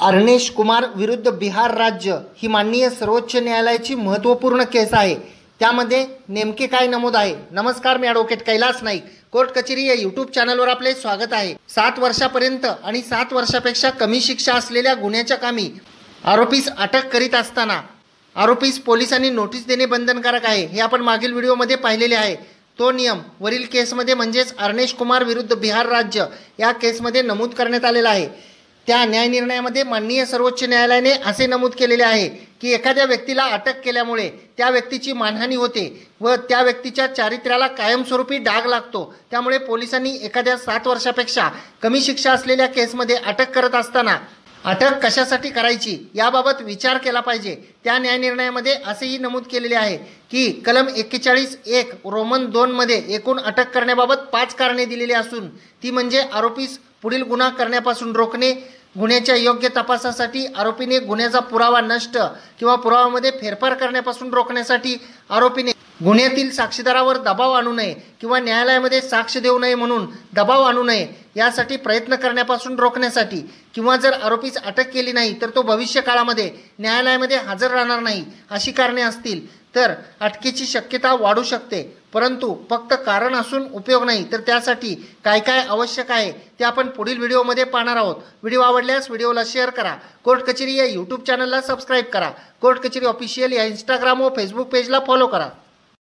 अर्नेश कुमार विरुद्ध बिहार राज्य ही माननीय सर्वोच्च न्यायालयाची महत्त्वपूर्ण केस आहे। त्यामध्ये नेमके काय नमूद आहे? नमस्कार, मी ॲडव्होकेट कैलास नाईक, कोर्ट कचेरी या यूट्यूब चॅनलवर आपले स्वागत आहे। 7 वर्षापर्यंत आणि 7 वर्षापेक्षा कमी शिक्षा असलेल्या गुन्ह्याच्या कामी आरोपीस अटक करीत असताना आरोपीस पोलिसांनी नोटीस देणे बंधनकारक आहे, हे आपण मागील व्हिडिओमध्ये पाहिलेले आहे। तो नियम वरील केसमध्ये म्हणजेच अर्नेश कुमार विरुद्ध बिहार राज्य या केसमध्ये नमूद करण्यात आलेला आहे। त्या न्याय निर्णयामध्ये माननीय सर्वोच्च न्यायालयाने असे नमूद केलेले आहे की एखाद्या व्यक्तीला अटक केल्यामुळे त्या व्यक्तीची मानहानी होते व त्या व्यक्तीच्या चारित्र्याला कायमस्वरूपी डाग लागतो। त्यामुळे पोलिसांनी एखाद्या 7 वर्षापेक्षा कमी शिक्षा असलेल्या केसमध्ये अटक करत असताना अटक कशासाठी करायची याबाबत विचार केला पाहिजे। त्या न्याय निर्णयामध्ये असेही नमूद केलेले आहे की कलम 41(1) रोमन 2 मध्ये एकूण अटक करण्याबाबत 5 कारणे दिलेली असून ती म्हणजे आरोपीस पुढील गुन्हा करण्यापासून रोखणे, गुन्ह्याच्या योग्य तपासासाठी आरोपीने गुन्ह्याचा पुरावा नष्ट किंवा पुराव्यामध्ये फेरफार करण्यापासून रोखण्यासाठी आरोपीने गुन्ह्यातील साक्षीदारावर दबाव आणू नये किंवा न्यायालयामध्ये साक्ष देऊ नये म्हणून दबाव आणू नये यासाठी प्रयत्न करण्यापासून रोखण्यासाठी, किंवा जर आरोपीस अटक केली नाही तर तो भविष्य काळामध्ये न्यायालयामध्ये हजर राहणार नाही अशी कारणे असतील तर अटकेची शक्यता वाढू शकते। परंतु फक्त कारण असून उपयोग नाही, तर त्यासाठी काय काय आवश्यक आहे ते आपण पुढील व्हिडिओमध्ये पाहणार आहोत। व्हिडिओ आवडल्यास व्हिडिओला शेअर करा, कोर्ट कचेरी या यूट्यूब चॅनलला सबस्क्राईब करा, कोर्ट कचेरी ऑफिशियल या इंस्टाग्राम व फेसबुक पेजला फॉलो करा।